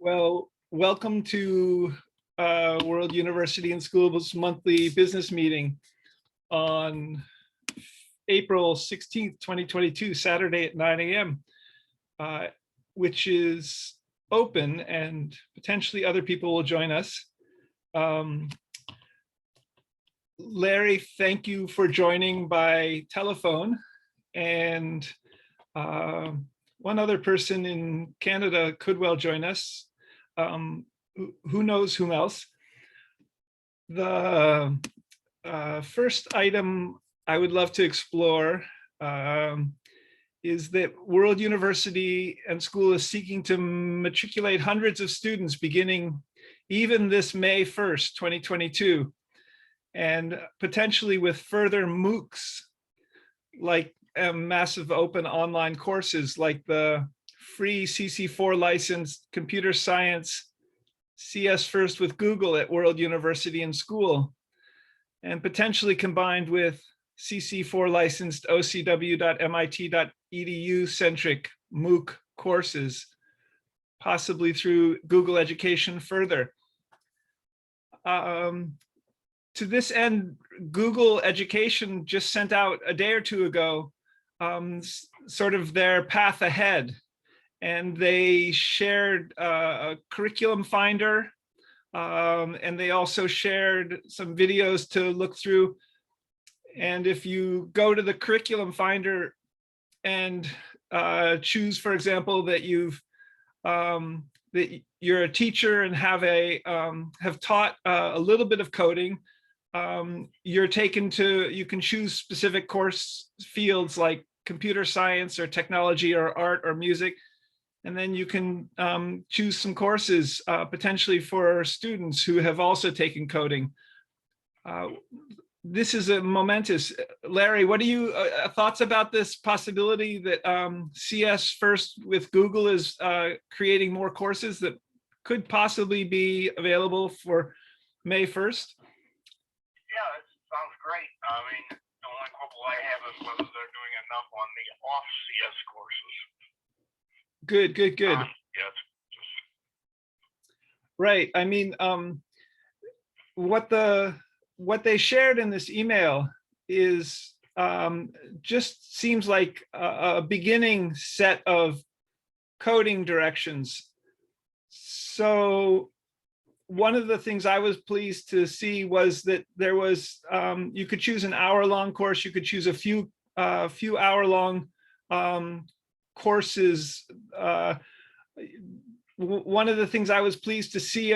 Well, welcome to World University and Schools monthly business meeting on April 16th, 2022, Saturday at 9 a.m., which is open and potentially other people will join us. Larry, thank you for joining by telephone. And one other person in Canada could well join us. Who knows whom else? The first item I would love to explore is that World University and School is seeking to matriculate hundreds of students beginning even this May 1st, 2022, and potentially with further MOOCs, like massive open online courses like the free CC4 licensed computer science CS First with Google at World University and School, and potentially combined with CC4 licensed ocw.mit.edu centric MOOC courses, possibly through Google Education further. To this end, Google Education just sent out a day or two ago sort of their path ahead. And they shared a curriculum finder, and they also shared some videos to look through. And if you go to the curriculum finder and choose, for example, that you're a teacher and have taught a little bit of coding, you're taken to, you can choose specific course fields like computer science or technology or art or music. And then you can choose some courses potentially for students who have also taken coding. This is a momentous. Larry, what are you thoughts about this possibility that CS First with Google is creating more courses that could possibly be available for May 1st? Yeah, it sounds great. I mean, the only trouble I have is whether they're doing enough on the off CS courses. Good. Yes. Right. I mean, what they shared in this email is just seems like a beginning set of coding directions. So one of the things I was pleased to see was that there was, you could choose an hour-long course, you could choose a few hour-long courses. One of the things I was pleased to see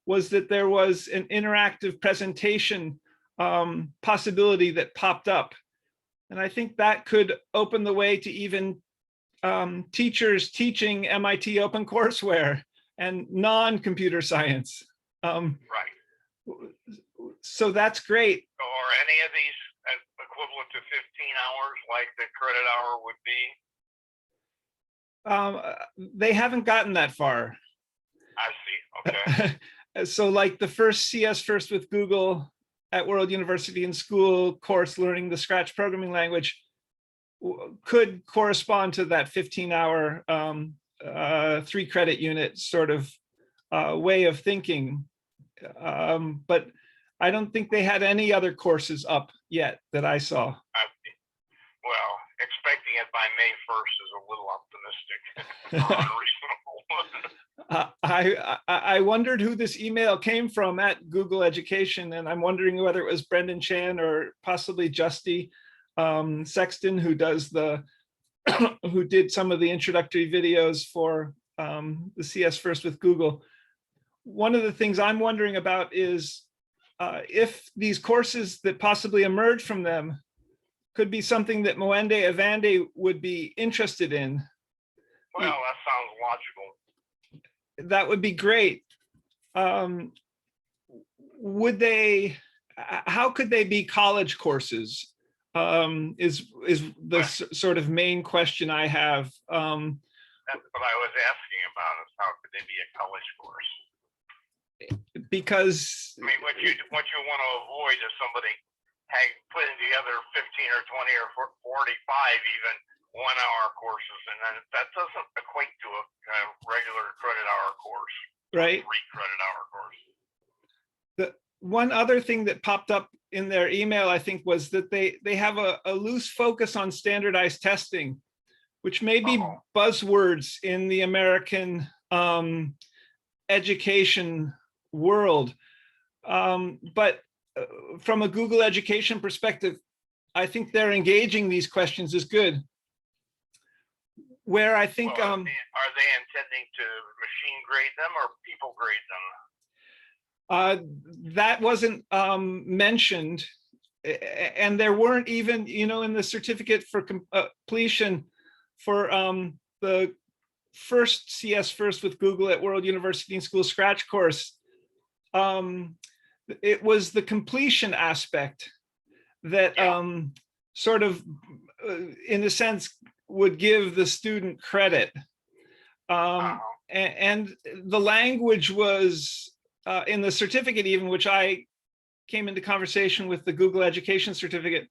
was that there was an interactive presentation possibility that popped up. And I think that could open the way to even teachers teaching MIT OpenCourseWare and non-computer science. Right. So that's great. Or any of these equivalent to 15 hours like the credit hour would be? They haven't gotten that far. I see. Okay. So like the first CS First with Google at World University and School course, learning the Scratch programming language, could correspond to that 15-hour 3-credit unit sort of way of thinking. But I don't think they had any other courses up yet that I saw. Well, expecting it by May 1st is a little optimistic. I wondered who this email came from at Google Education, and I'm wondering whether it was Brendan Chan or possibly Justy Sexton, who does who did some of the introductory videos for the CS First with Google. One of the things I'm wondering about is if these courses that possibly emerge from them could be something that Moende Avande would be interested in. Well, that sounds logical. That would be great. Would they? How could they be college courses? Is the sort of main question I have. That's what I was asking about: is how could they be a college course? Because I mean, what you want to avoid is somebody putting together 15 or 20 or 45 even 1 hour courses, and then that doesn't equate to a regular credit hour course. Right. 3 credit hour course. The one other thing that popped up in their email, I think, was that they have a loose focus on standardized testing, which may be buzzwords in the American education world. But from a Google education perspective, I think they're engaging these questions is good. Where I think, well, are they intending to machine grade them or people grade them? That wasn't mentioned, and there weren't even, in the certificate for completion for the first CS First with Google at World University and School Scratch course. It was the completion aspect that sort of, in a sense, would give the student credit. And the language was in the certificate, even, which I came into conversation with the Google Education certificate,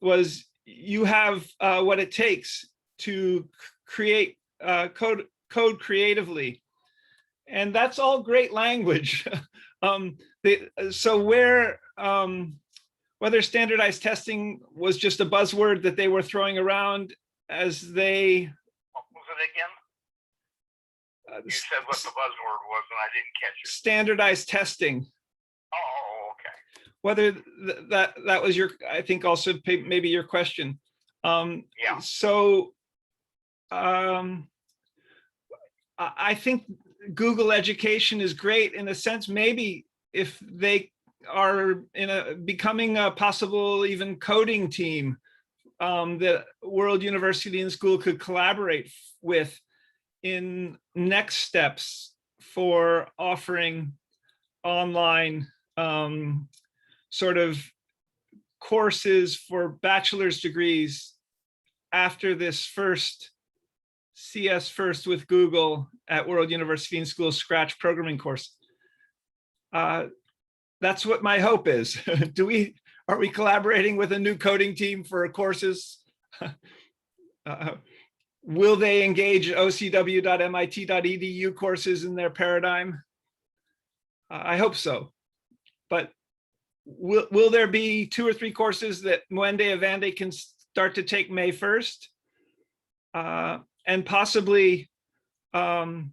was you have what it takes to create code creatively. And that's all great language. So whether standardized testing was just a buzzword that they were throwing around as they... What was it again? You said what the buzzword was and I didn't catch it. Standardized testing. Oh, okay. Whether that was your, I think also maybe your question. So I think Google Education is great in a sense, maybe if they are becoming a possible even coding team that World University and School could collaborate with in next steps for offering online sort of courses for bachelor's degrees after this first CS First with Google at World University and School Scratch programming course. That's what my hope is. Are we collaborating with a new coding team for courses? Will they engage ocw.mit.edu courses in their paradigm? I hope so. But will there be 2 or 3 courses that Mwende Avande can start to take May 1st? And possibly 4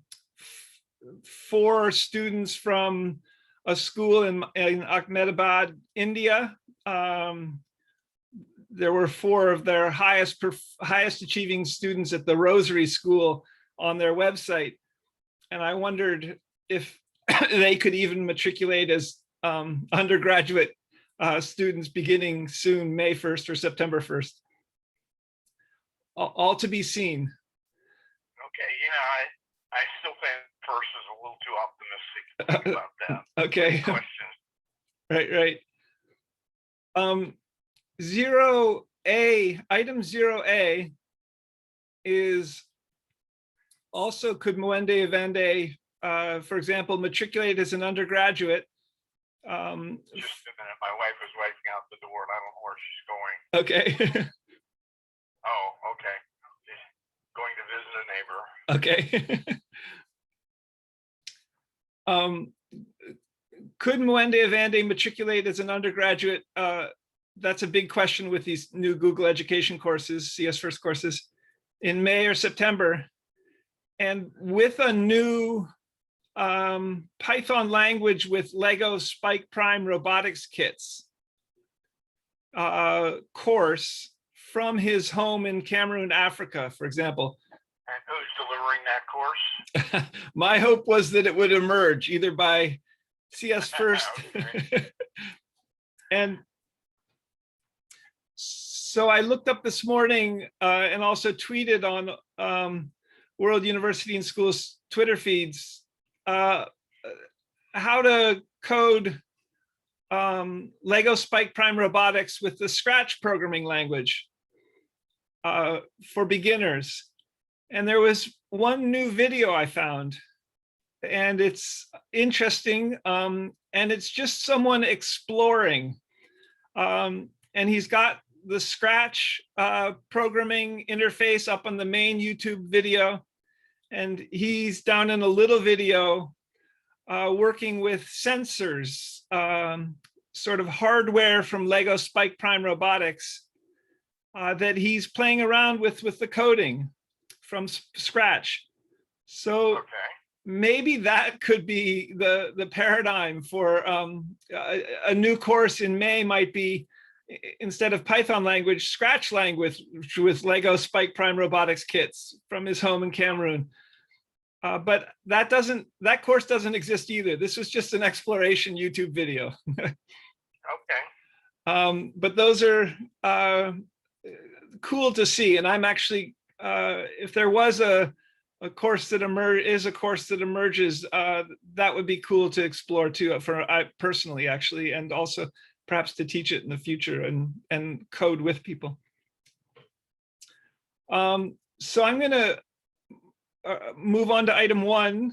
students from a school in Ahmedabad, India. There were 4 of their highest achieving students at the Rosary School on their website. And I wondered if they could even matriculate as undergraduate students beginning soon, May 1st or September 1st. All to be seen. Okay, I still think first is a little too optimistic to think about that. Okay. Questions. Right. 0A, item 0A is also, could Mwende Avande, for example, matriculate as an undergraduate? Just a minute, my wife is wiping out the door and I don't know where she's going. Okay. Oh, okay. Going to visit a neighbor. Okay. Could Mwende Avande matriculate as an undergraduate? That's a big question with these new Google education courses, CS First courses, in May or September. And with a new Python language with Lego Spike Prime robotics kits course from his home in Cameroon, Africa, for example. And who's delivering that course? My hope was that it would emerge either by CS First. And so I looked up this morning and also tweeted on World University and School's Twitter feeds how to code Lego Spike Prime robotics with the Scratch programming language for beginners. And there was one new video I found, and it's interesting, and it's just someone exploring. And he's got the Scratch programming interface up on the main YouTube video. And he's down in a little video working with sensors, sort of hardware from Lego Spike Prime Robotics that he's playing around with the coding from Scratch. So maybe that could be the paradigm for a new course in May. Might be, instead of Python language, Scratch language with Lego Spike Prime Robotics kits from his home in Cameroon. But that course doesn't exist either. This was just an exploration YouTube video. But those are cool to see. And I'm actually, if there was a course that emerges, that would be cool to explore too, for I personally, actually, and also perhaps to teach it in the future and code with people. So I'm going to move on to item 1.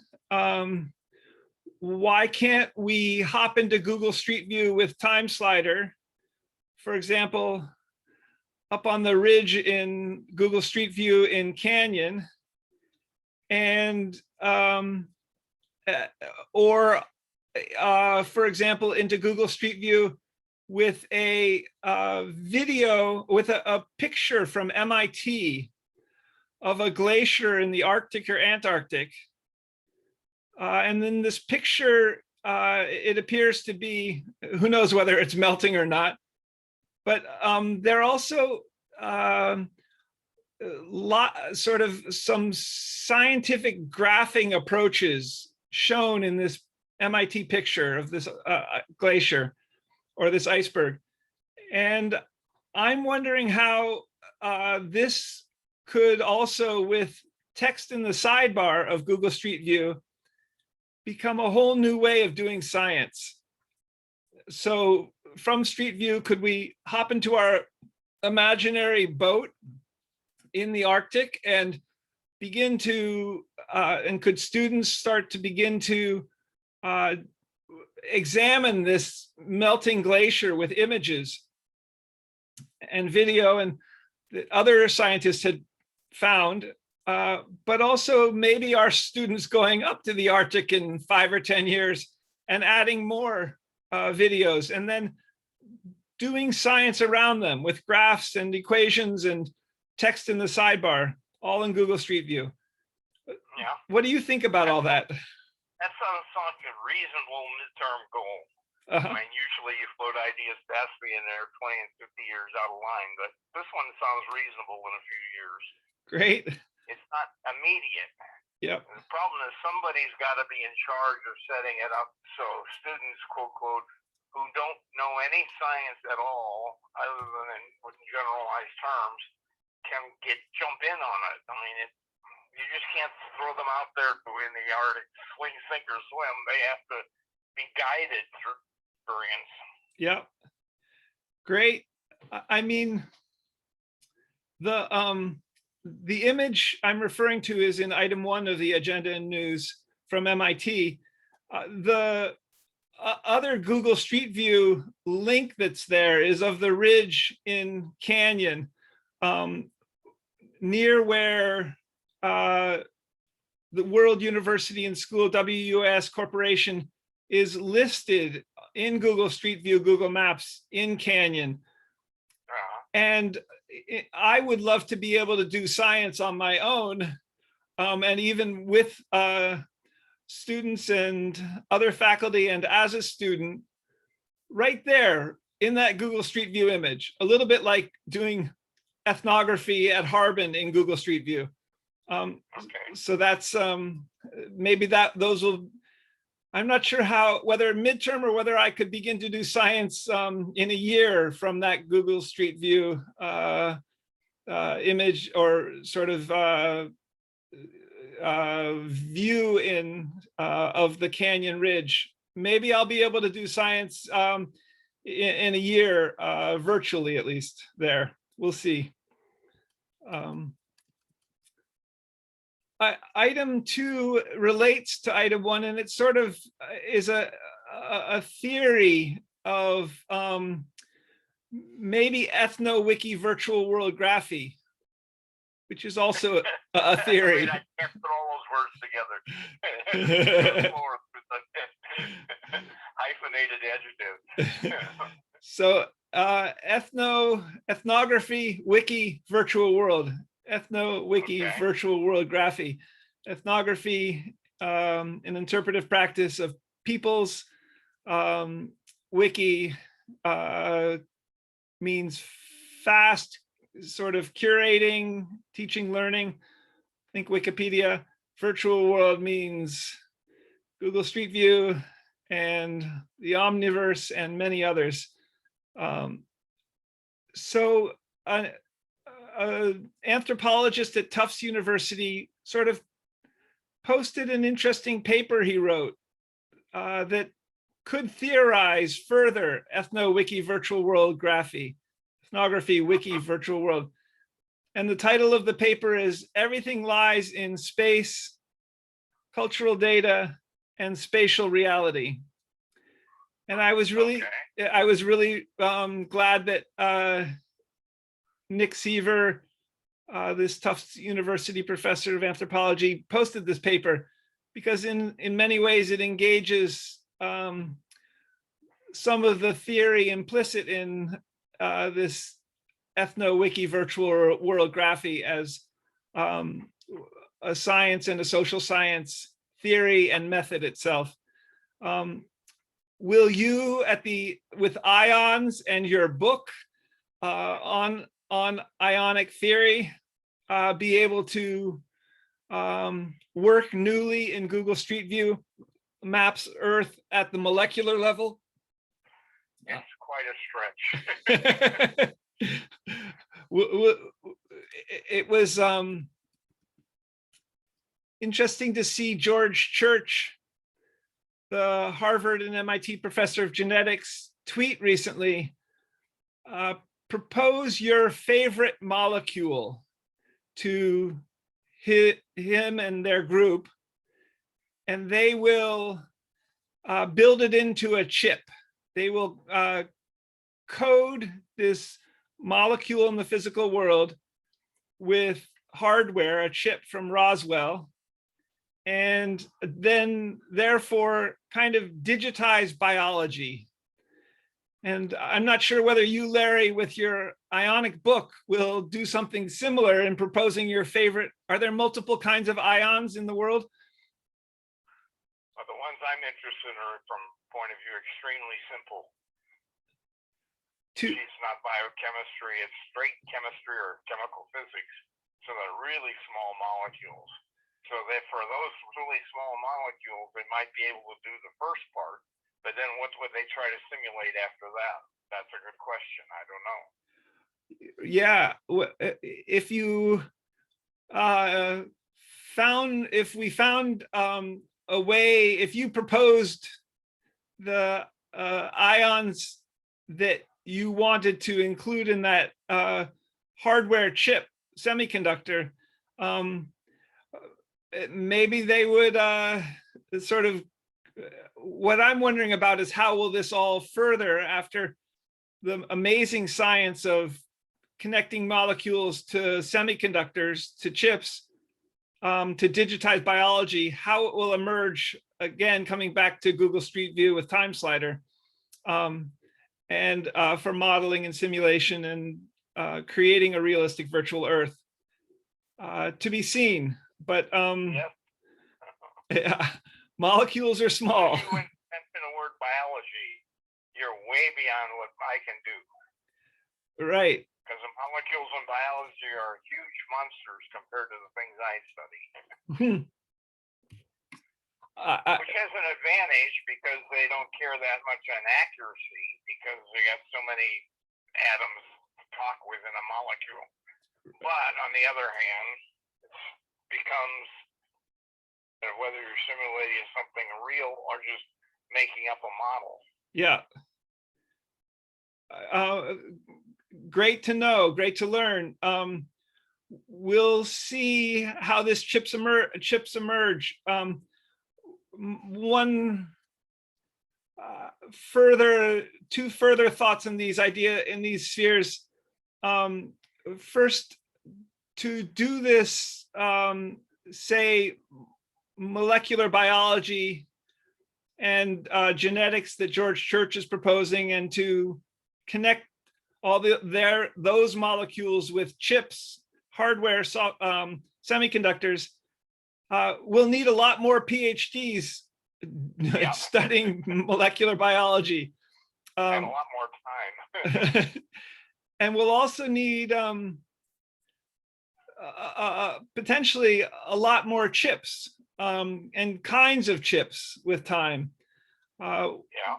Why can't we hop into Google Street View with Time Slider? For example, up on the ridge in Google Street View in Canyon, and or for example, into Google Street View with a video, with a picture from MIT of a glacier in the Arctic or Antarctic. And then this picture, it appears to be, who knows whether it's melting or not, but there are also sort of some scientific graphing approaches shown in this MIT picture of this glacier or this iceberg. And I'm wondering how this could also, with text in the sidebar of Google Street View, become a whole new way of doing science. So from Street View, could we hop into our imaginary boat in the Arctic and begin to, and could students start to begin to examine this melting glacier with images and video, and that other scientists had found, but also maybe our students going up to the Arctic in 5 or 10 years and adding more videos, and then doing science around them with graphs and equations and text in the sidebar, all in Google Street View. Yeah. What do you think about all that? That sounds like a reasonable midterm goal. I mean, usually you float ideas past me and they're 20 and 50 years out of line, but this one sounds reasonable in a few years. Great. It's not immediate. Yep. The problem is somebody's got to be in charge of setting it up so students, quote, quote, who don't know any science at all, other than in generalized terms, can jump in on it. I mean, you just can't throw them out there in the Arctic, swing, sink, or swim. They have to be guided through experience. Yeah. Great. I mean, the image I'm referring to is in item 1 of the agenda and news from MIT. The other Google Street View link that's there is of the ridge in Canyon, near where the World University and School WUaS Corporation is listed in Google Street View, Google Maps in Canyon. And I would love to be able to do science on my own, and even with students and other faculty, and as a student, right there in that Google Street View image, a little bit like doing ethnography at Harbin in Google Street View. So that's maybe those will, I'm not sure whether midterm or whether I could begin to do science in a year from that Google Street View image, or sort of view of the Canyon Ridge. Maybe I'll be able to do science in a year, virtually at least there. We'll see. Item 2 relates to item 1, and it sort of is a theory of maybe ethno-wiki virtual world graphy, which is also a theory. I can't put all those words together. Hyphenated adjective. So ethnography, wiki, virtual world, ethno-wiki, Okay. virtual world graphy. Ethnography, an interpretive practice of peoples. Wiki means fast, sort of curating, teaching, learning. Think Wikipedia. Virtual world means Google Street View and the Omniverse and many others. So an anthropologist at Tufts University sort of posted an interesting paper he wrote that could theorize further ethno-wiki virtual world graphy, ethnography, wiki, virtual world. And the title of the paper is "Everything Lies in Space, Cultural Data, and Spatial Reality." And I was really glad that Nick Seaver, this Tufts University professor of anthropology, posted this paper, because in many ways it engages some of the theory implicit in this ethno-wiki virtual world graphy as a science and a social science theory and method itself. Will you, with ions and your book on ionic theory, be able to work newly in Google Street View, maps Earth at the molecular level? It's quite a stretch. It was interesting to see George Church, the Harvard and MIT professor of genetics, tweet recently, propose your favorite molecule to him and their group, and they will build it into a chip. They will code this molecule in the physical world with hardware, a chip from Roswell, and then therefore kind of digitize biology. And I'm not sure whether you, Larry, with your ionic book, will do something similar in proposing your favorite. Are there multiple kinds of ions in the world? Well, the ones I'm interested in are, from point of view, extremely simple. It's not biochemistry, it's straight chemistry or chemical physics. So they're really small molecules. So that for those really small molecules, they might be able to do the first part, but then what would they try to simulate after that? That's a good question. I don't know. Yeah, if we found a way, if you proposed the ions that you wanted to include in that hardware chip semiconductor, maybe they would sort of, what I'm wondering about is how will this all further after the amazing science of connecting molecules to semiconductors, to chips, to digitize biology, how it will emerge, again, coming back to Google Street View with Time Slider, and for modeling and simulation and creating a realistic virtual Earth, to be seen. But yeah, molecules are small. When you mention the word biology, you're way beyond what I can do. Right. Because the molecules in biology are huge monsters compared to the things I study. Which has an advantage because they don't care that much on accuracy, because they got so many atoms to talk with in a molecule. But on the other hand, it becomes whether you're simulating something real or just making up a model. Yeah. Great to know, great to learn. We'll see how this chips emerge. One two further thoughts in these spheres. First, to do this, say, molecular biology and genetics that George Church is proposing, and to connect all those molecules with chips, hardware, semiconductors, we'll need a lot more PhDs studying molecular biology. And a lot more time. And we'll also need potentially a lot more chips and kinds of chips with time.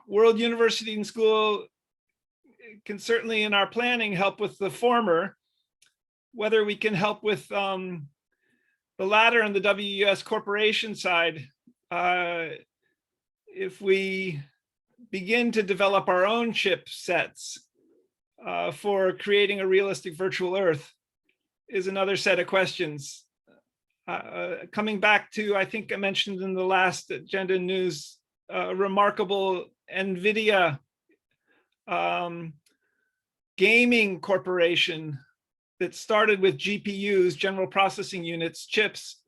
World University and School can certainly, in our planning, help with the former. Whether we can help with the latter and the WUaS Corporation side, if we begin to develop our own chip sets for creating a realistic virtual Earth, is another set of questions. Coming back to, I think I mentioned in the last agenda news, remarkable NVIDIA gaming corporation that started with GPUs, general processing units, chips,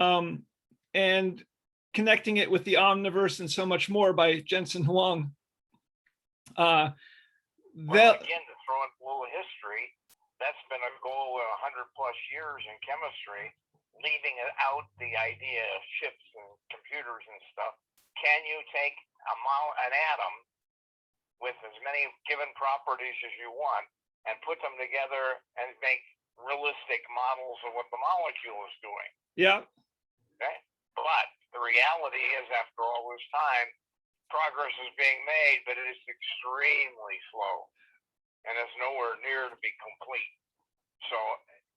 and connecting it with the Omniverse and so much more by Jensen Huang. Well, again, to throw in a little history, that's been a goal 100+ years in chemistry, leaving out the idea of chips and computers and stuff. Can you take an atom with as many given properties as you want and put them together and make realistic models of what the molecule is doing? Yeah. Okay. But the reality is, after all this time, progress is being made, but it is extremely slow and is nowhere near to be complete. So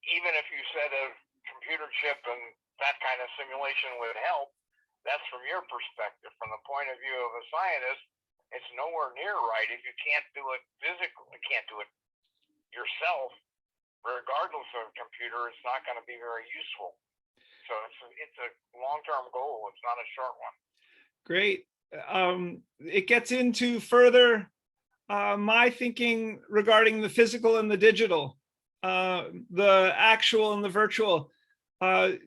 even if you said a computer chip and that kind of simulation would help, that's from your perspective. From the point of view of a scientist, it's nowhere near right. If you can't do it physically, can't do it yourself, regardless of a computer, it's not going to be very useful. So it's a long-term goal. It's not a short one. Great. It gets into further my thinking regarding the physical and the digital, the actual and the virtual, for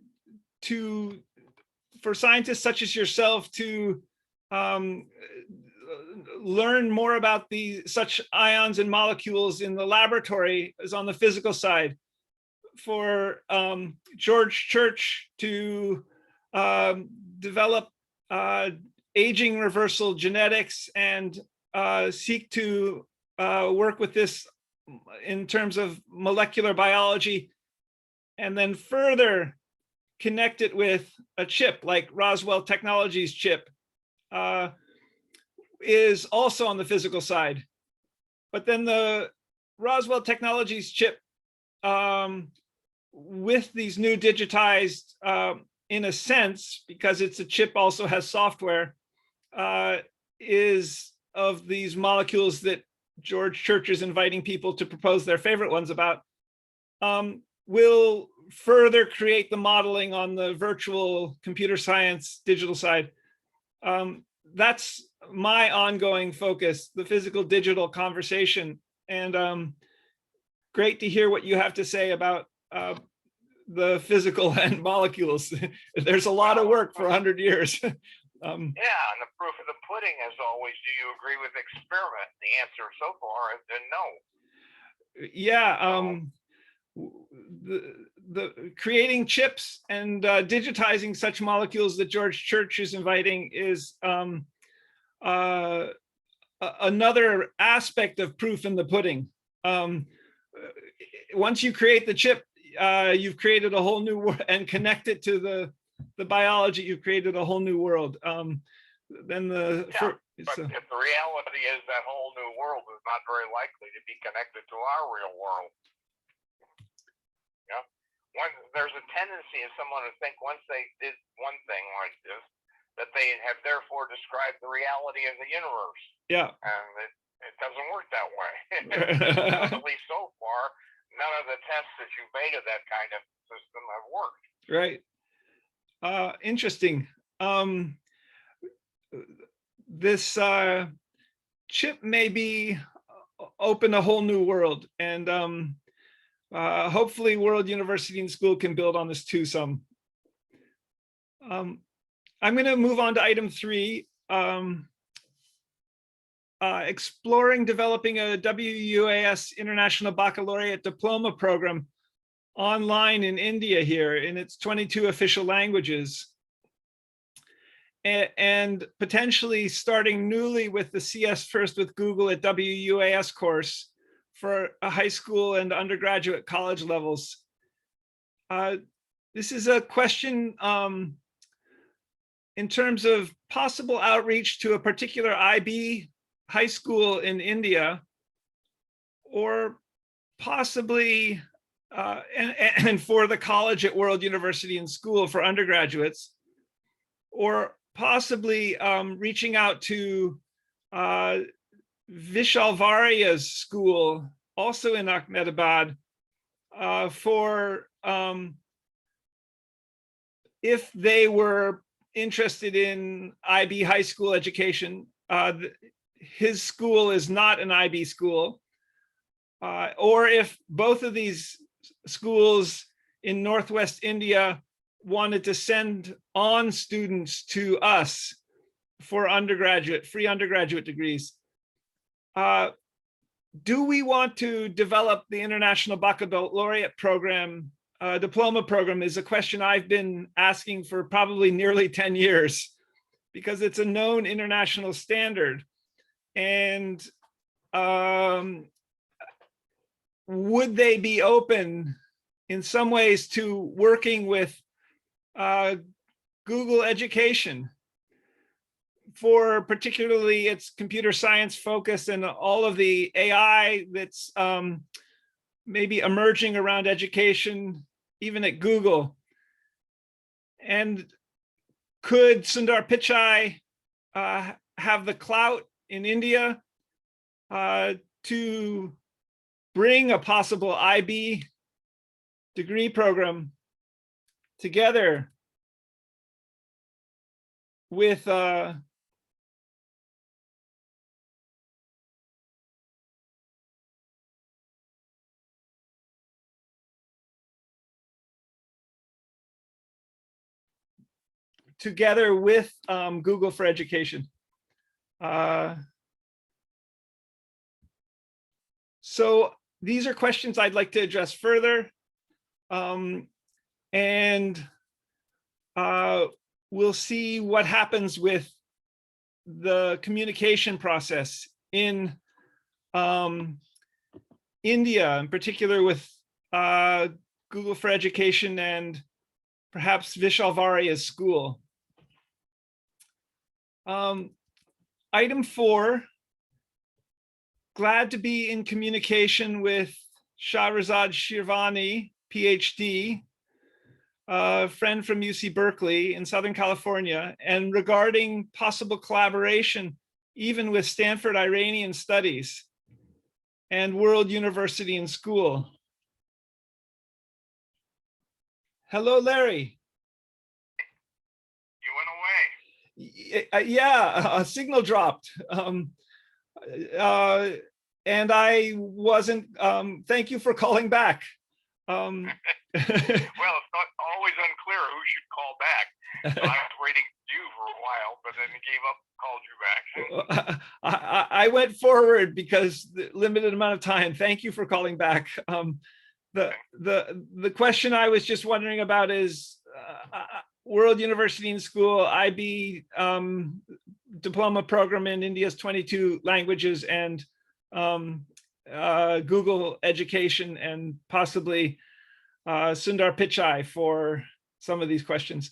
scientists such as yourself to learn more about such ions and molecules in the laboratory is on the physical side. For George Church to develop aging reversal genetics and seek to work with this in terms of molecular biology, and then further connect it with a chip like Roswell Technologies chip, is also on the physical side. But then the Roswell Technologies chip, with these new digitized, in a sense, because it's a chip also has software, is of these molecules that George Church is inviting people to propose their favorite ones about, will further create the modeling on the virtual computer science digital side. That's my ongoing focus, the physical digital conversation. And great to hear what you have to say about the physical and molecules. There's a lot of work for 100 years. Yeah, and the proof of the pudding, as always, do you agree with experiment? The answer so far has been no. Yeah, the creating chips and digitizing such molecules that George Church is inviting is another aspect of proof in the pudding. Once you create the chip, you've created a whole new world, and connect it to the biology, you've created a whole new world. Then but if the reality is that whole new world is not very likely to be connected to our real world. Yeah. There's a tendency of someone to think once they did one thing like this, that they have therefore described the reality of the universe. Yeah. And it doesn't work that way. At least so far, none of the tests that you made of that kind of system have worked. Right. Interesting. this chip may be open a whole new world, and hopefully World University and School can build on this too some. I'm going to move on to item 3. Exploring developing a WUaS International Baccalaureate Diploma program online in India here in its 22 official languages. And potentially starting newly with the CS First with Google at WUaS course for a high school and undergraduate college levels. This is a question in terms of possible outreach to a particular IB high school in India, or possibly, and for the college at World University and School for undergraduates, or possibly reaching out to Vishal Varia's school, also in Ahmedabad, for if they were interested in IB high school education. His school is not an IB school, or if both of these schools in Northwest India wanted to send on students to us for free undergraduate degrees. Do we want to develop the International Baccalaureate program, diploma program, is a question I've been asking for probably nearly 10 years, because it's a known international standard. And would they be open in some ways to working with Google Education for particularly its computer science focus and all of the AI that's maybe emerging around education, even at Google? And could Sundar Pichai have the clout in India to bring a possible IB degree program together with Google for Education? So these are questions I'd like to address further. And we'll see what happens with the communication process in India, in particular with Google for Education and perhaps Vishal Varia's school. Item 4, glad to be in communication with Shahrazad Shirvani, PhD, a friend from UC Berkeley in Southern California, and regarding possible collaboration, even with Stanford Iranian Studies and World University and School. Hello, Larry. You went away. Yeah, a signal dropped. And I wasn't, thank you for calling back. Well, it's not always unclear who should call back. So I was waiting for you for a while, but then gave up, called you back. I went forward because the limited amount of time. Thank you for calling back. The question I was just wondering about is World University and School IB diploma program in India's 22 languages, and Google Education, and possibly Sundar Pichai for some of these questions.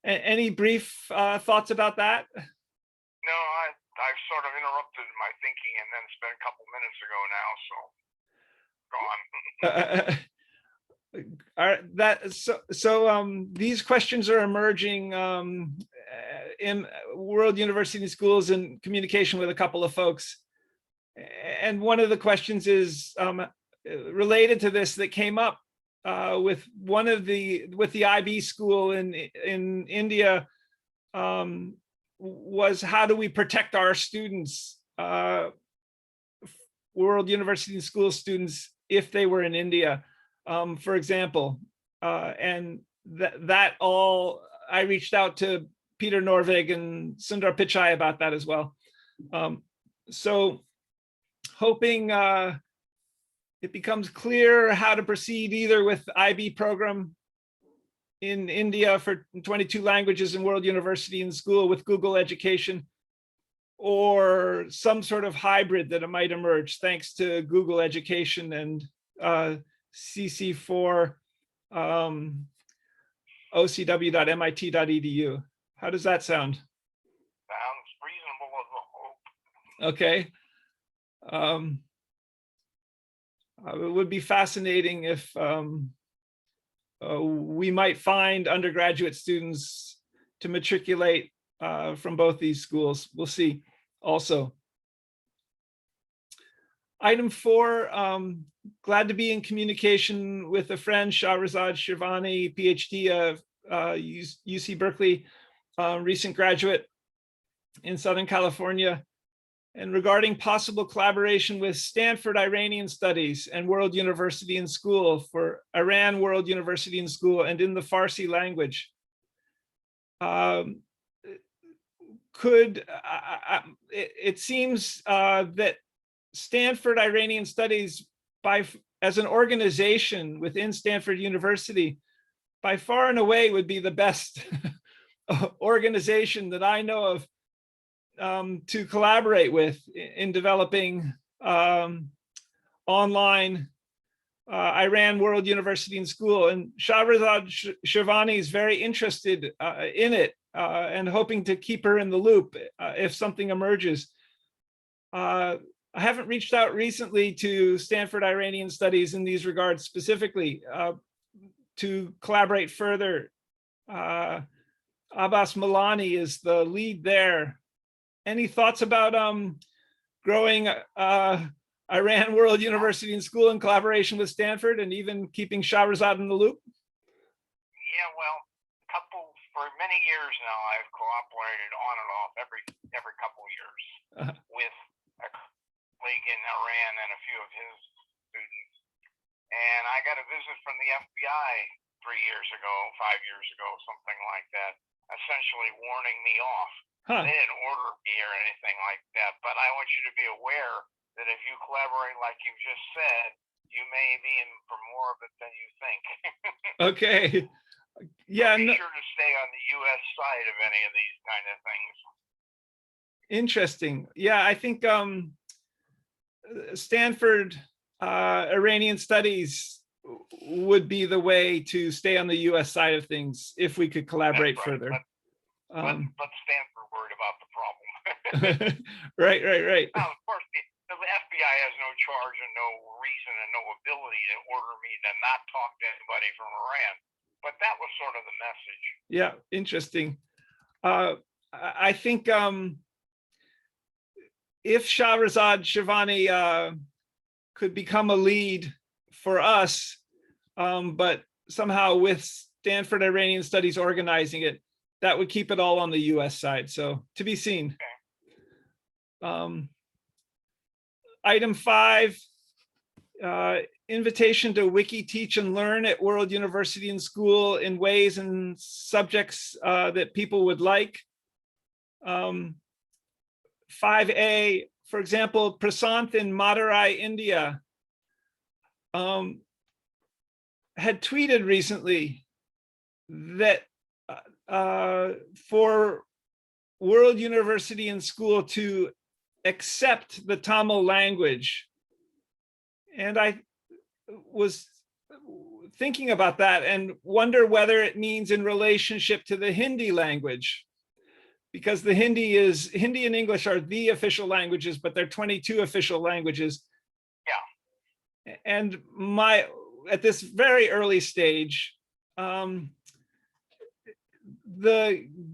Any brief thoughts about that? No, I've sort of interrupted my thinking, and then it's been a couple minutes ago now, so go on. These questions are emerging in World University Schools in communication with a couple of folks. And one of the questions is related to this that came up with the IB school in India, was how do we protect our students, World University and School students, if they were in India, for example. And that all, I reached out to Peter Norvig and Sundar Pichai about that as well. So hoping it becomes clear how to proceed either with IB program in India for 22 languages in World University and School with Google Education, or some sort of hybrid that it might emerge thanks to Google Education and CC4 ocw.mit.edu. How does that sound? Sounds reasonable as a hope. Okay. It would be fascinating if we might find undergraduate students to matriculate from both these schools. We'll see also. Item 4, glad to be in communication with a friend, Shahrazad Shirvani, PhD of UC Berkeley, recent graduate in Southern California, and regarding possible collaboration with Stanford Iranian Studies and World University and School for Iran World University and School and in the Farsi language. It seems that Stanford Iranian Studies, as an organization within Stanford University, by far and away would be the best organization that I know of to collaborate with in developing online Iran World University and School. And Shahrazad Shirvani is very interested in it and hoping to keep her in the loop if something emerges. I haven't reached out recently to Stanford Iranian Studies in these regards specifically to collaborate further. Abbas Milani is the lead there. Any thoughts about growing Iran World University and School in collaboration with Stanford and even keeping Shahrazad in the loop? Yeah, well, for many years now, I've cooperated on and off every couple years with a colleague in Iran and a few of his students. And I got a visit from the FBI 3 years ago, 5 years ago, something like that, essentially warning me off. Huh. They didn't order me or anything like that, but I want you to be aware that if you collaborate like you just said, you may be in for more of it than you think. Okay. Yeah. So be sure to stay on the U.S. side of any of these kind of things. Interesting. Yeah, I think Stanford Iranian Studies would be the way to stay on the U.S. side of things if we could collaborate further. But Stanford worried about the problem. Right. Now, of course, the FBI has no charge and no reason and no ability to order me to not talk to anybody from Iran. But that was sort of the message. Yeah, interesting. I think if Shahrazad Shirvani could become a lead for us, but somehow with Stanford Iranian Studies organizing it, that would keep it all on the US side. So to be seen. Okay. Item 5, invitation to wiki teach and learn at World University and School in ways and subjects that people would like. 5A, for example, Prasanth in Madurai, India, had tweeted recently that for World University and School to accept the Tamil language. And I was thinking about that and wonder whether it means in relationship to the Hindi language, because the Hindi and English are the official languages, but they're 22 official languages. Yeah. And at this very early stage,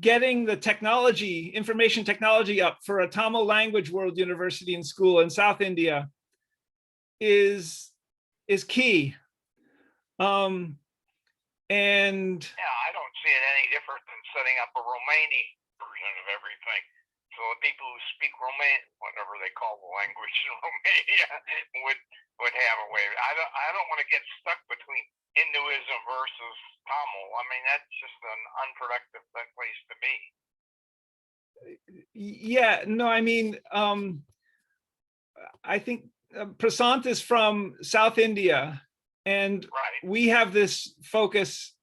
getting the technology, information technology up for a Tamil language World University and School in South India is key. And yeah, I don't see it any different than setting up a Romani version of everything. So the people who speak Romanian, whatever they call the language in Romania, would have a way. I don't want to get stuck between Hinduism versus Tamil. I mean, that's just an unproductive place to be. Yeah, no, I mean, I think Prasant is from South India, and Right. we have this focus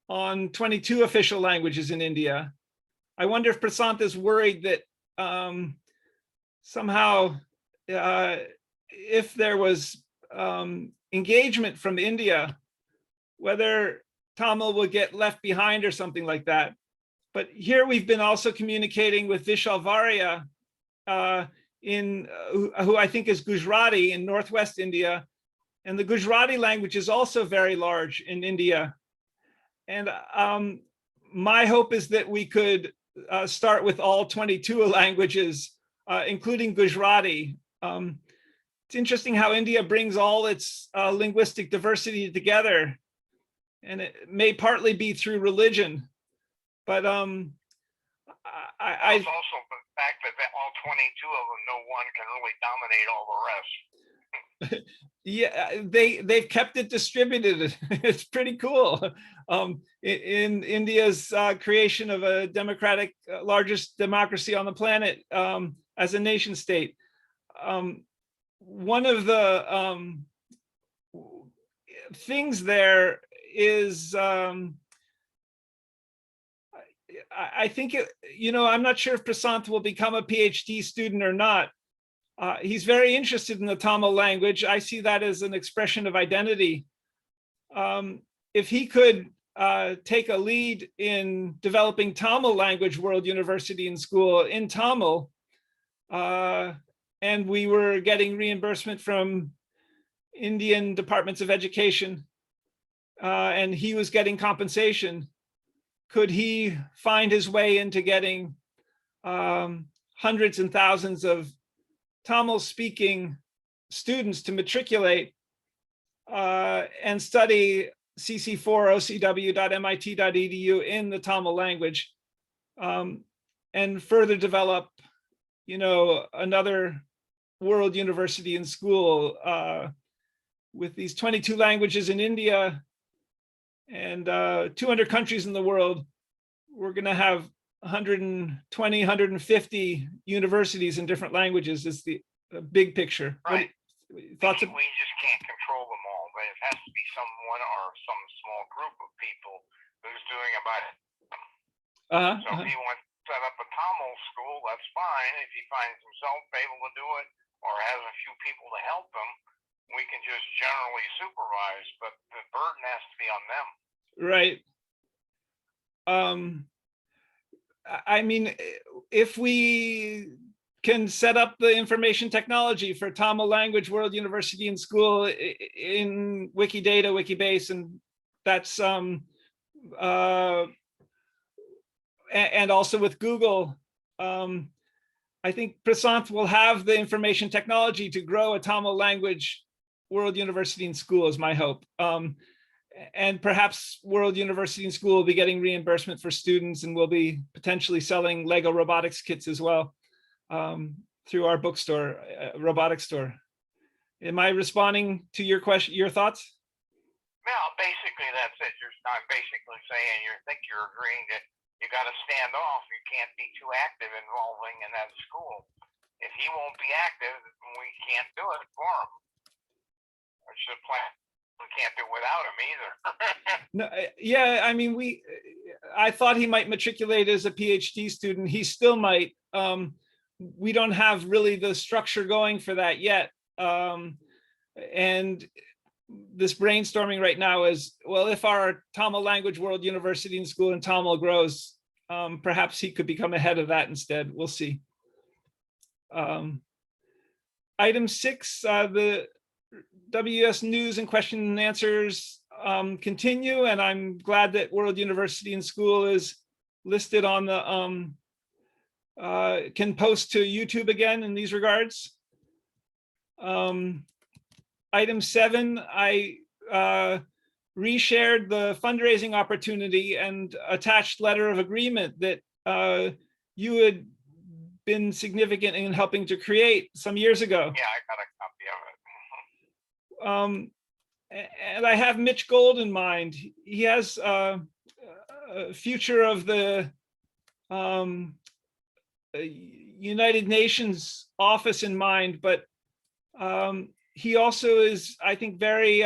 on 22 official languages in India. I wonder if Prasant is worried that somehow if there was engagement from India, whether Tamil would get left behind or something like that. But here we've been also communicating with Vishal Varia, who I think is Gujarati in Northwest India. And the Gujarati language is also very large in India. And my hope is that we could start with all 22 languages, including Gujarati. It's interesting how India brings all its linguistic diversity together. And it may partly be through religion. But it's also the fact that all 22 of them, no one can really dominate all the rest. Yeah, they've kept it distributed. It's pretty cool. In India's creation of a democratic, largest democracy on the planet as a nation state. One of the things there is, I think, I'm not sure if Prasant will become a PhD student or not. He's very interested in the Tamil language. I see that as an expression of identity. If he could take a lead in developing Tamil language World University and School in Tamil, and we were getting reimbursement from Indian departments of education, and he was getting compensation, could he find his way into getting hundreds and thousands of Tamil-speaking students to matriculate and study cc4ocw.mit.edu in the Tamil language, and further develop, another World University and School with these 22 languages in India and 200 countries in the world. We're going to have 120, 150 universities in different languages is the big picture. Right. Thoughts? We just can't control them all, but it has to be someone or some small group of people who's doing about it. So if he wants to set up a Tamil school, that's fine. If he finds himself able to do it or has a few people to help him, we can just generally supervise, but the burden has to be on them. Right. I mean, if we can set up the information technology for Tamil language World University and School in Wikidata, Wikibase, and that's and also with Google, I think Prasant will have the information technology to grow a Tamil language World University and School is my hope. And perhaps World University and School will be getting reimbursement for students, and we'll be potentially selling Lego robotics kits as well through our bookstore, robotics store. Am I responding to your question, your thoughts? Well, basically that's it. I'm basically saying you're agreeing that you got to stand off. You can't be too active involving in that school. If he won't be active, we can't do it for him. Which is a plan. We can't do it without him either. No, yeah, I mean, I thought he might matriculate as a PhD student. He still might. We don't have really the structure going for that yet. And this brainstorming right now is, well, if our Tamil language World University and School in Tamil grows, perhaps he could become a head of that instead. We'll see. Item 6, the WUaS news and question and answers continue, and I'm glad that World University and School is listed on the can post to YouTube again in these regards. Item 7, I reshared the fundraising opportunity and attached letter of agreement that you had been significant in helping to create some years ago. Yeah, I got a copy of it. And I have Mitch Gold in mind. He has a future of the United Nations office in mind, but he also is, I think, very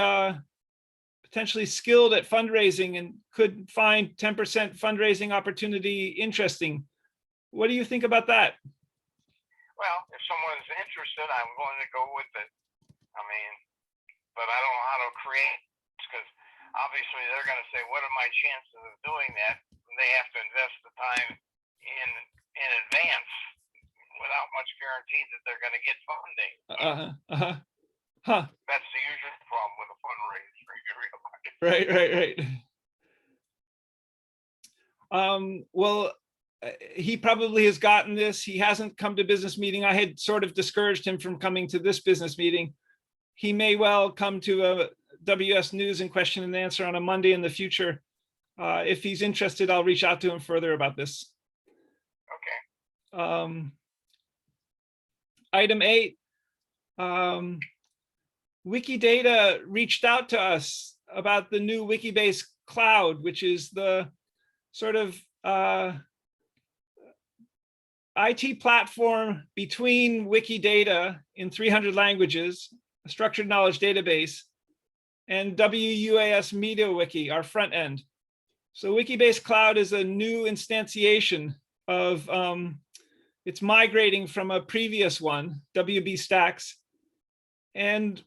potentially skilled at fundraising and could find 10% fundraising opportunity interesting. What do you think about that? Well, if someone's interested, I'm going to go with it. I mean, but I don't know how to create, because obviously they're going to say, what are my chances of doing that? And they have to invest the time in advance without much guarantee that they're going to get funding. That's the usual problem with a fundraiser, you realize. Right. Well, he probably has gotten this. He hasn't come to business meeting. I had sort of discouraged him from coming to this business meeting. He may well come to a WS News and question and answer on a Monday in the future. If he's interested, I'll reach out to him further about this. Okay. Item 8, Wikidata reached out to us about the new Wikibase cloud, which is the sort of IT platform between Wikidata in 300 languages, a structured knowledge database, and WUaS MediaWiki, our front end. So Wikibase Cloud is a new instantiation of, it's migrating from a previous one, WB Stacks. And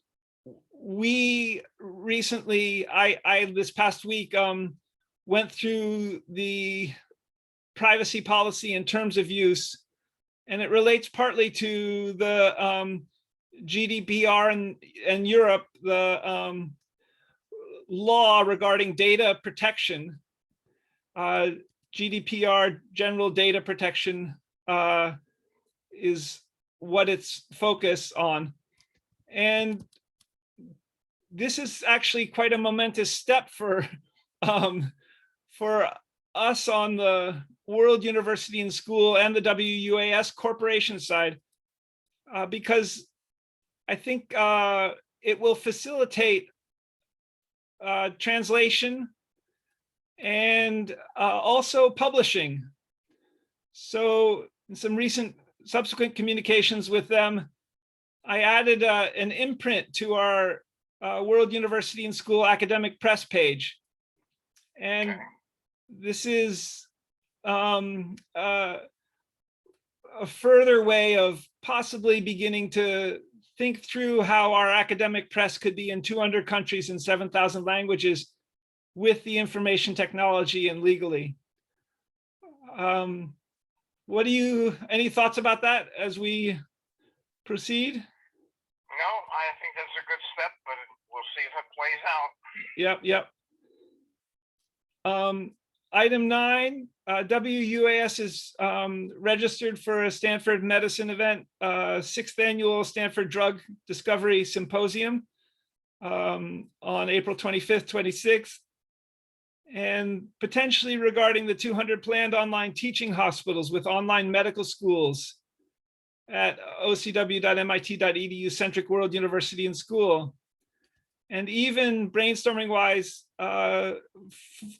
we recently, I this past week, went through the privacy policy and terms of use, and it relates partly to the GDPR in Europe, the law regarding data protection. GDPR, general data protection, is what it's focused on. And this is actually quite a momentous step for us on the World University and School and the WUaS Corporation side, because I think it will facilitate translation and also publishing. So in some recent subsequent communications with them, I added an imprint to our World University and School academic press page. And this is a further way of possibly beginning to think through how our academic press could be in 200 countries and 7,000 languages with the information technology and legally. What do you, any thoughts about that as we proceed? No, I think that's a good step, but we'll see if it plays out. Yep. Item 9, WUaS is registered for a Stanford Medicine event, 6th annual Stanford Drug Discovery Symposium on April 25th, 26th, and potentially regarding the 200 planned online teaching hospitals with online medical schools at ocw.mit.edu centric World University and School. And even brainstorming wise,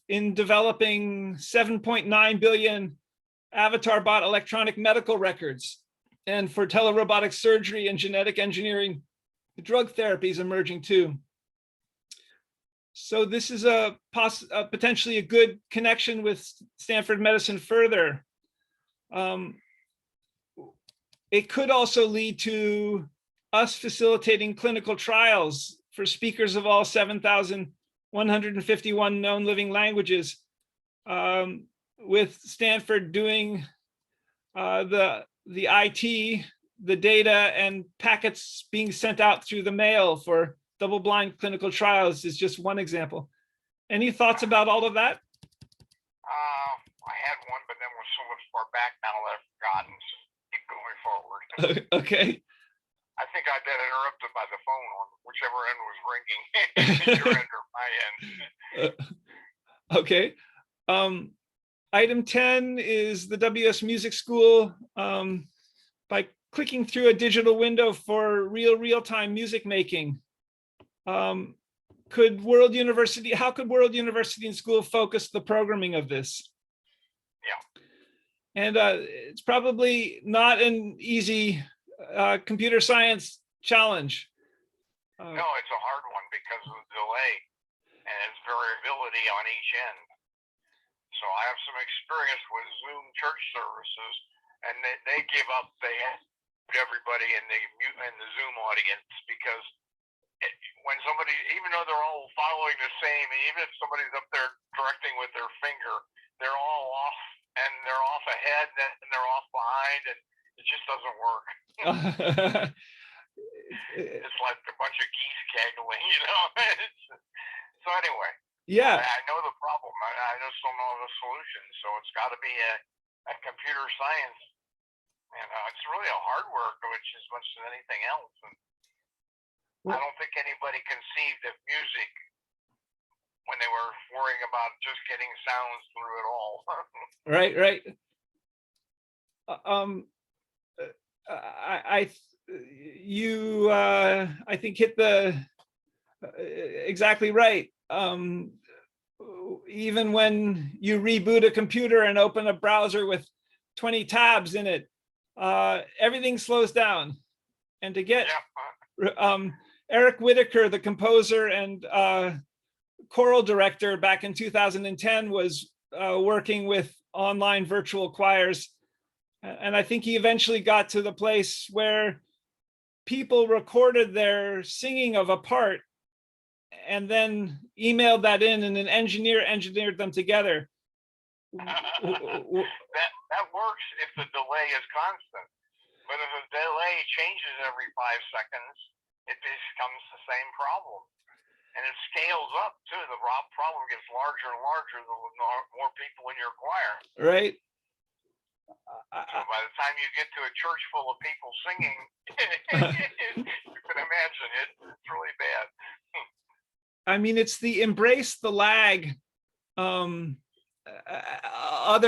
in developing 7.9 billion avatar bot electronic medical records, and for telerobotic surgery and genetic engineering, drug therapies emerging too. So this is a potentially a good connection with Stanford Medicine further. It could also lead to us facilitating clinical trials for speakers of all 7,151 known living languages, with Stanford doing the IT, the data, and packets being sent out through the mail for double-blind clinical trials is just one example. Any thoughts about all of that? I had one, but then we're so much far back now that I've forgotten. So keep going forward. Okay. I think I got interrupted by the phone on whichever end was ringing, your end or my end. Okay. item 10 is the WS Music School. By clicking through a digital window for real-time music making, how could World University and School focus the programming of this? Yeah. And it's probably not an easy computer science challenge. No, it's a hard one because of the delay and its variability on each end. So I have some experience with Zoom church services, and they give up. They have everybody in the Zoom audience because when somebody, even though they're all following the same, and even if somebody's up there directing with their finger, they're all off, and they're off ahead, and they're off behind, and it just doesn't work. It's like a bunch of geese cackling, you know. So anyway, yeah, I know the problem. I just don't know the solution. So it's got to be a computer science, and it's really a hardware glitch as much as anything else. And I don't think anybody conceived of music when they were worrying about just getting sounds through it all. Right. I think hit the exactly right. Even when you reboot a computer and open a browser with 20 tabs in it, everything slows down. And to get Eric Whitaker, the composer and choral director back in 2010, was working with online virtual choirs. And I think he eventually got to the place where people recorded their singing of a part and then emailed that in, and an engineer engineered them together. That works if the delay is constant. But if the delay changes every 5 seconds, it becomes the same problem. And it scales up too. The problem gets larger and larger the more people in your choir. Right. So by the time you get to a church full of people singing, you can imagine it's really bad. I mean, it's the embrace the lag other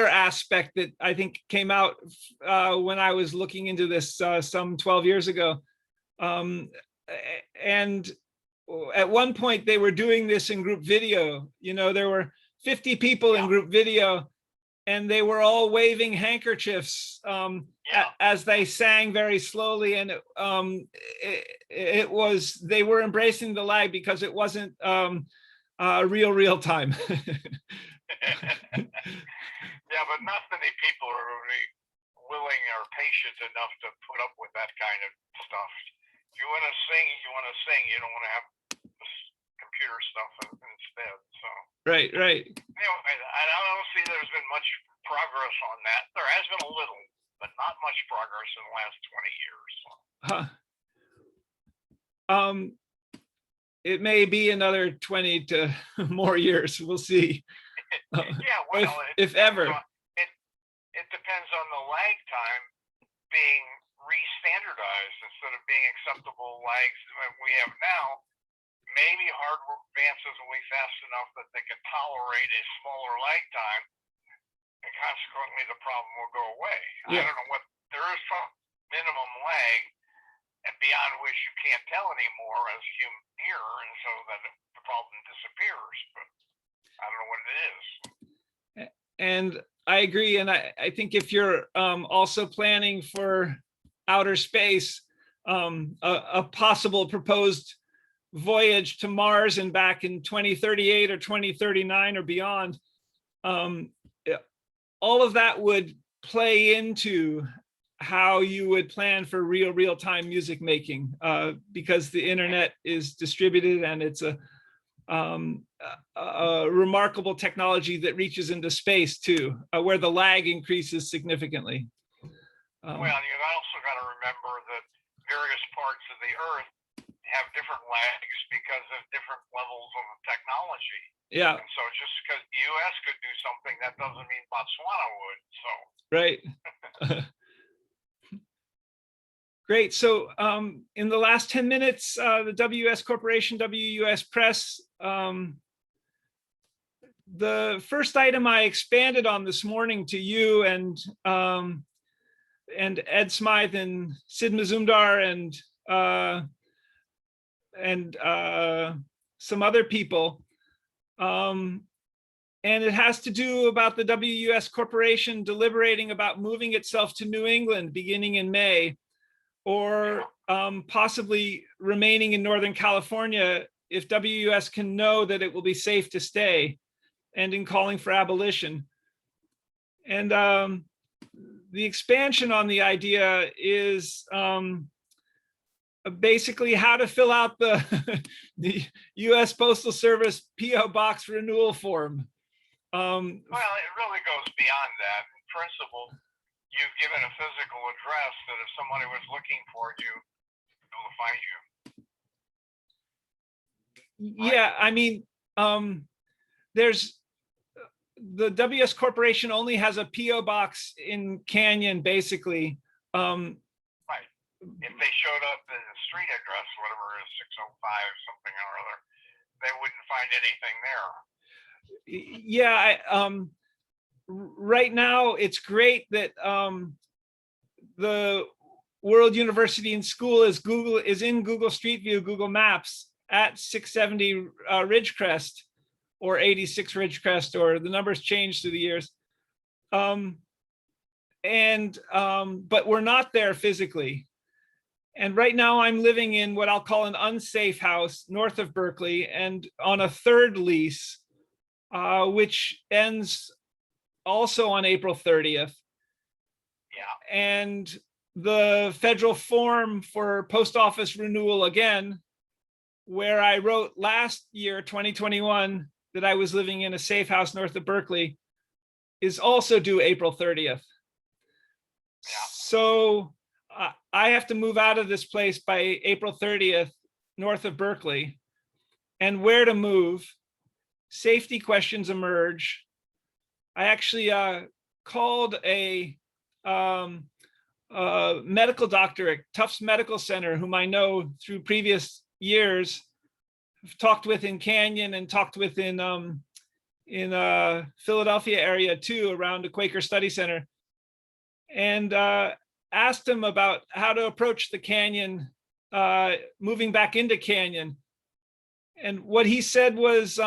aspect that I think came out when I was looking into this some 12 years ago. And at one point they were doing this in group video. You know, there were 50 people in group video, and they were all waving handkerchiefs as they sang very slowly. And they were embracing the lag because it wasn't real time. Yeah, but not many people are really willing or patient enough to put up with that kind of stuff. If you want to sing, you want to sing. You don't want to have this computer stuff instead. So right. Anyway, I don't see there's been much progress on that. There has been a little, but not much progress in the last 20 years. So. It may be another 20 to more years. We'll see. Yeah, well, if ever. It depends on the lag time being re-standardized instead of being acceptable lags that we have now. Maybe hardware advances will be fast enough that they can tolerate a smaller lag time, and consequently the problem will go away. Yeah. I don't know what, there is some minimum lag and beyond which you can't tell anymore as a human ear, and so that the problem disappears, but I don't know what it is. And I agree, and I think if you're also planning for outer space, a possible proposed voyage to Mars and back in 2038 or 2039 or beyond, all of that would play into how you would plan for real-time music making, because the internet is distributed and it's a remarkable technology that reaches into space too, where the lag increases significantly. Well, you've also got to remember that various parts of the Earth have different lags because of different levels of technology. Yeah. And so just because the U.S. could do something, that doesn't mean Botswana would. So. Right. Great. So in the last 10 minutes, the WUaS Corporation, WUaS Press, the first item I expanded on this morning to you and Ed Smythe and Sid Mazumdar and some other people. And it has to do about the WUaS Corporation deliberating about moving itself to New England beginning in May, or possibly remaining in Northern California if WUaS can know that it will be safe to stay, and in calling for abolition. And the expansion on the idea is basically how to fill out the US Postal Service PO Box renewal form. Well, it really goes beyond that. In principle, you've given a physical address that if somebody was looking for you, they'll find you. Yeah, I mean, there's the WS Corporation only has a PO box in Canyon, basically. Right. If they showed up in the street address, whatever it is, 605 something or other, they wouldn't find anything there. Yeah, right now it's great that the World University and School is in Google Street View, Google Maps at 670 Ridgecrest or 86 Ridgecrest, or the numbers change through the years. But we're not there physically. And right now I'm living in what I'll call an unsafe house north of Berkeley and on a third lease, which ends also on April 30th. Yeah. And the federal form for post office renewal again, where I wrote last year, 2021, that I was living in a safe house north of Berkeley, is also due April 30th. Yeah. So I have to move out of this place by April 30th, north of Berkeley. And where to move, safety questions emerge. I actually called a medical doctor at Tufts Medical Center, whom I know through previous years, I've talked with in Canyon and talked with in Philadelphia area too, around the Quaker Study Center, and asked him about how to approach the Canyon, moving back into Canyon. And what he said was,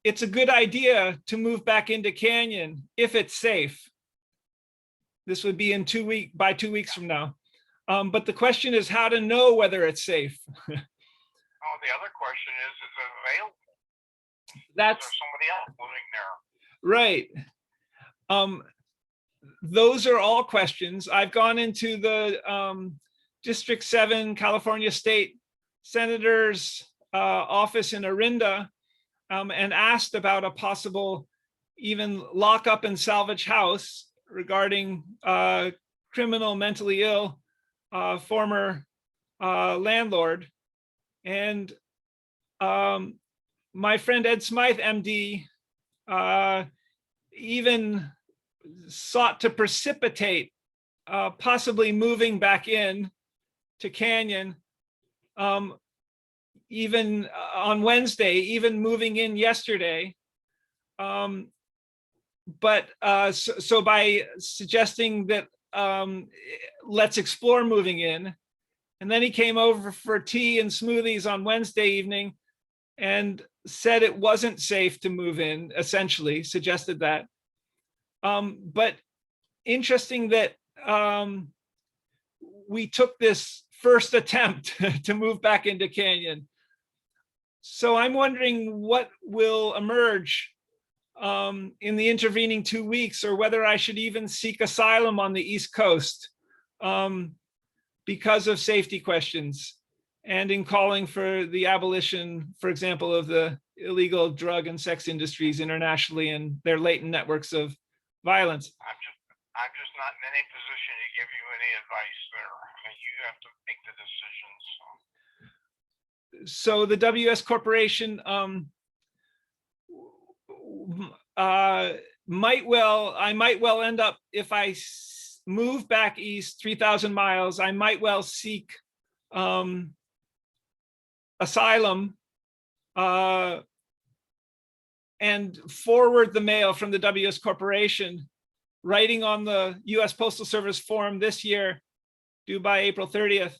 it's a good idea to move back into Canyon if it's safe. This would be in by 2 weeks from now. But the question is how to know whether it's safe. Oh, the other question is it available? That's Is there somebody else living there? right. Those are all questions. I've gone into the District 7 California State Senator's office in Orinda and asked about a possible even lock up and salvage house regarding criminal, mentally ill former landlord. And my friend Ed Smythe, MD, even sought to precipitate possibly moving back in to Canyon, even on Wednesday, even moving in yesterday. But so by suggesting that let's explore moving in, and then he came over for tea and smoothies on Wednesday evening and said it wasn't safe to move in, essentially suggested that. But interesting that we took this first attempt to move back into Canyon. So I'm wondering what will emerge in the intervening 2 weeks, or whether I should even seek asylum on the East Coast because of safety questions, and in calling for the abolition, for example, of the illegal drug and sex industries internationally and their latent networks of violence. I'm just not in any position to give you any advice there. I mean, you have to make the decisions. So the WS Corporation I might well end up, if I move back east 3,000 miles, I might well seek asylum and forward the mail from the WUaS Corporation, writing on the U.S. Postal Service form this year, due by April 30th.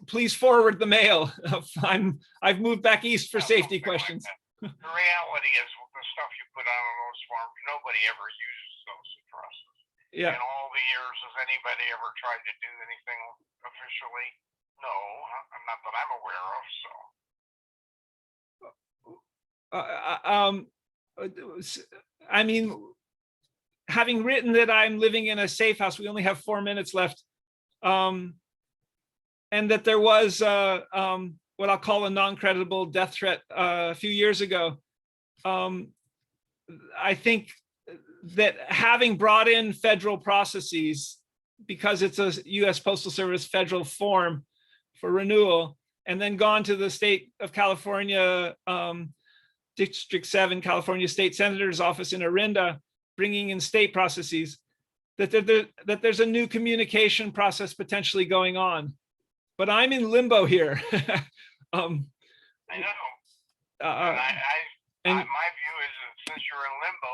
Please forward the mail. I've moved back east for safety questions. The reality is, the stuff you put on those forms, nobody ever uses those addresses. Yeah. In all the years, has anybody ever tried to do anything officially? No, not that I'm aware of. So. I mean, having written that I'm living in a safe house, we only have 4 minutes left, and that there was what I'll call a non-credible death threat a few years ago. I think that having brought in federal processes, because it's a U.S. Postal Service federal form for renewal, and then gone to the state of California, District 7, California State Senator's office in Orinda, bringing in state processes, that there's a new communication process potentially going on. But I'm in limbo here. I know. My view is that since you're in limbo,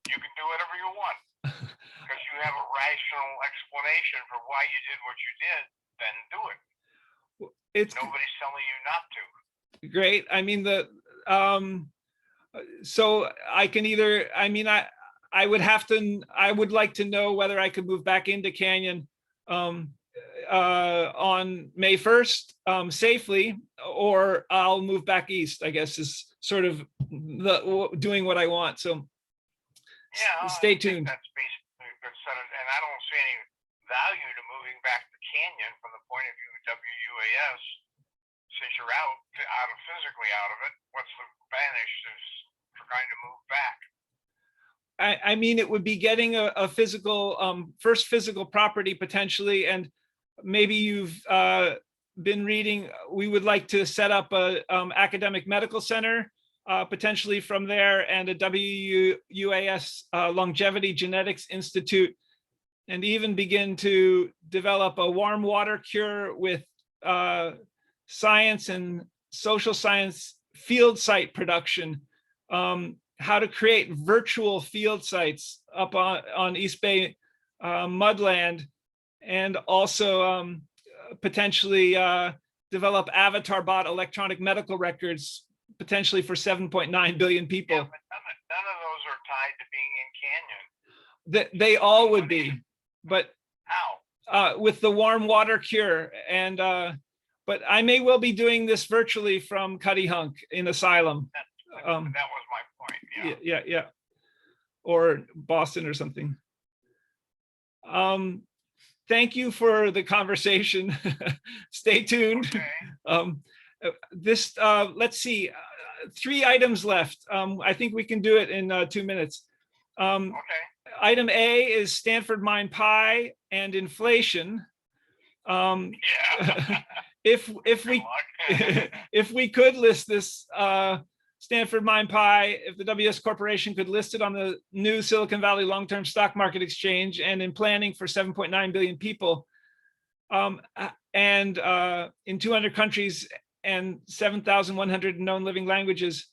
you can do whatever you want. Because you have a rational explanation for why you did what you did, then do it. Nobody's telling you not to. Great. I mean, so I can either, I mean, I would like to know whether I could move back into Canyon on May 1st safely, or I'll move back east, I guess, is sort of doing what I want. So yeah, stay tuned. That's basically a good set of, and I don't see any value to moving back to Canyon from the point of view of WUaS. Since you're physically out of it, what's the advantage for trying to move back? I mean, it would be getting a physical, first physical property potentially, and maybe you've been reading, we would like to set up a academic medical center, potentially from there, and a WUaS Longevity Genetics Institute, and even begin to develop a warm water cure with science and social science field site production, how to create virtual field sites up on East Bay mudland, and also potentially develop avatar bot electronic medical records, potentially for 7.9 billion people. Yeah, but none of those are tied to being in Canyon. They all would be, but how? with the warm water cure, and but I may well be doing this virtually from Cuddy Hunk in Asylum. That was my point. Yeah. Yeah. Or Boston or something. Thank you for the conversation. Stay tuned. Okay. Let's see, 3 items left. I think we can do it in 2 minutes. Okay. Item A is Stanford Mine Pi and inflation. Yeah. If we could list this Stanford Mine Pi, if the WUaS Corporation could list it on the new Silicon Valley long-term stock market exchange, and in planning for 7.9 billion people, and in 200 countries and 7,100 known living languages,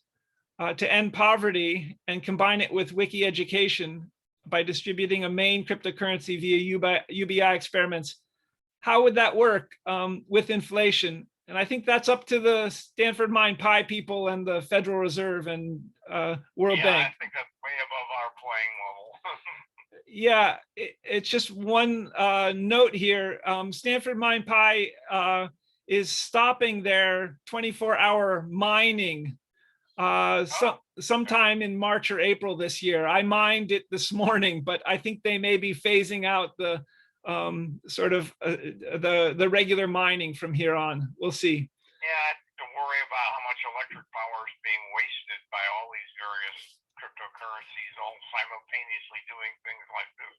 to end poverty and combine it with wiki education by distributing a main cryptocurrency via UBI experiments. How would that work with inflation? And I think that's up to the Stanford Mine Pi people and the Federal Reserve and World Bank. I think that's way above our playing level. Yeah, it's just one note here. Stanford Mine Pi is stopping their 24-hour mining sometime in March or April this year. I mined it this morning, but I think they may be phasing out the sort of the regular mining from here on. We'll see. Yeah, don't worry about how much electric power is being wasted by all these various cryptocurrencies all simultaneously doing things like this.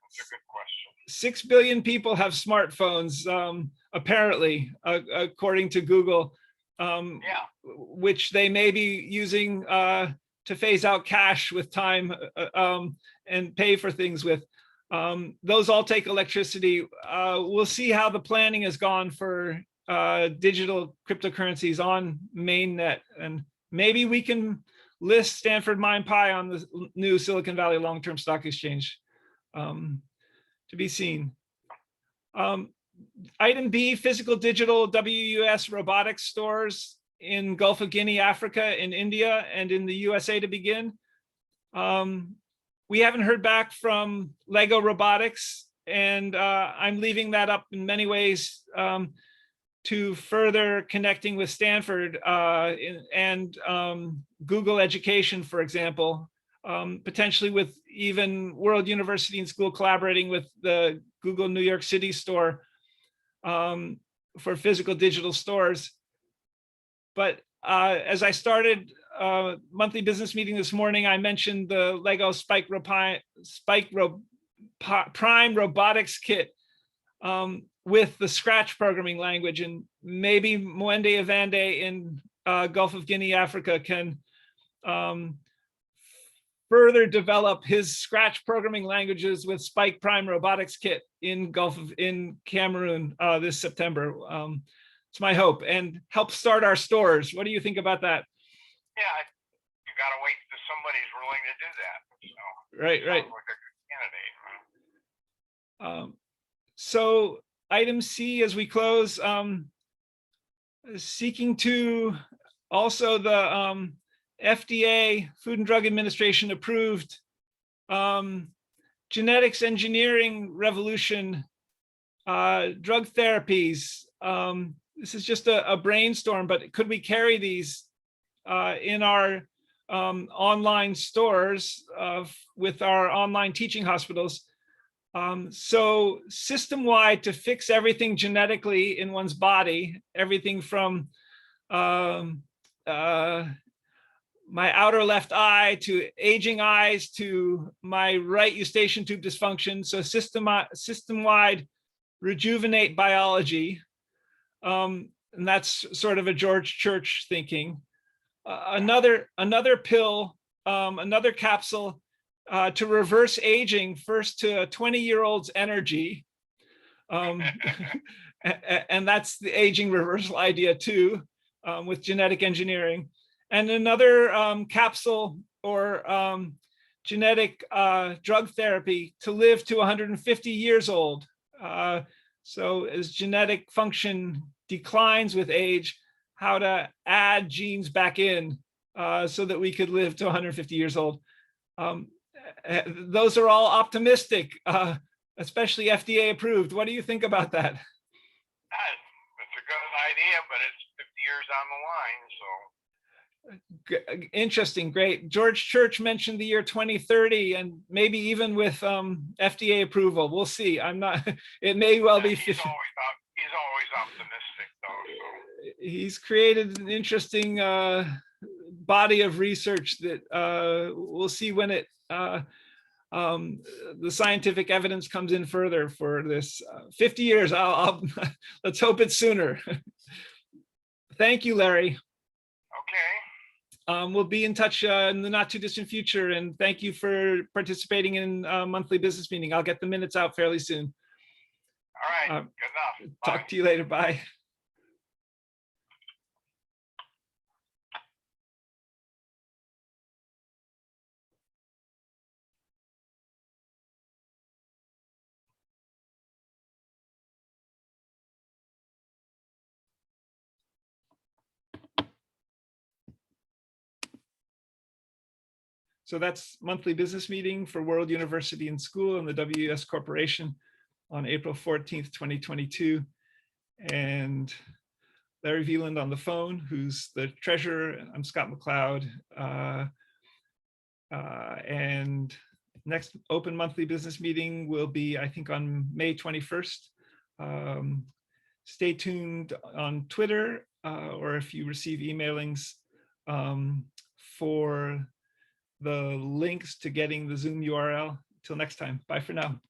That's a good question. 6 billion people have smartphones, apparently, according to Google, which they may be using to phase out cash with time and pay for things with. Those all take electricity. We'll see how the planning has gone for digital cryptocurrencies on mainnet, and maybe we can list Stanford MindPi on the new Silicon Valley Long-Term Stock Exchange. To be seen. Item B, physical digital WUS robotics stores in Gulf of Guinea, Africa, in India, and in the USA to begin. We haven't heard back from Lego Robotics, and I'm leaving that up in many ways to further connecting with Stanford and Google Education, for example, potentially with even World University and School collaborating with the Google New York City store for physical digital stores. But as I started monthly business meeting this morning, I mentioned the Lego Prime robotics kit with the Scratch programming language, and maybe Mwende Avande in Gulf of Guinea, Africa, can further develop his Scratch programming languages with Spike Prime robotics kit in Cameroon this September. It's my hope, and help start our stores. What do you think about that? Yeah, you got to wait till somebody's willing to do that. So, right. Like a good candidate. So item C, as we close, seeking to also the FDA, Food and Drug Administration approved genetics engineering revolution, drug therapies. This is just a brainstorm, but could we carry these in our online stores with our online teaching hospitals? So system-wide, to fix everything genetically in one's body, everything from my outer left eye to aging eyes to my right eustachian tube dysfunction. So system-wide rejuvenate biology. And that's sort of a George Church thinking. Another pill, another capsule to reverse aging, first to a 20-year-old's energy. And that's the aging reversal idea too, with genetic engineering. And another capsule or genetic drug therapy to live to 150 years old. So as genetic function declines with age, how to add genes back in so that we could live to 150 years old. Those are all optimistic, especially FDA approved. What do you think about that? It's a good idea, but it's 50 years on the line, so. Interesting, great. George Church mentioned the year 2030, and maybe even with FDA approval. We'll see. I'm not. It may well be. He's always optimistic, though. So. He's created an interesting body of research that we'll see when it the scientific evidence comes in further for this. 50 years. I'll let's hope it's sooner. Thank you, Larry. Okay. We'll be in touch in the not too distant future, and thank you for participating in monthly business meeting. I'll get the minutes out fairly soon. All right, good enough. Talk to you later. Bye. So that's monthly business meeting for World University and School and the WUaS Corporation on April 14th, 2022. And Larry Veland on the phone, who's the treasurer. I'm Scott McLeod. And next open monthly business meeting will be, I think, on May 21st. Stay tuned on Twitter, or if you receive emailings for the links to getting the Zoom URL. Till next time, bye for now.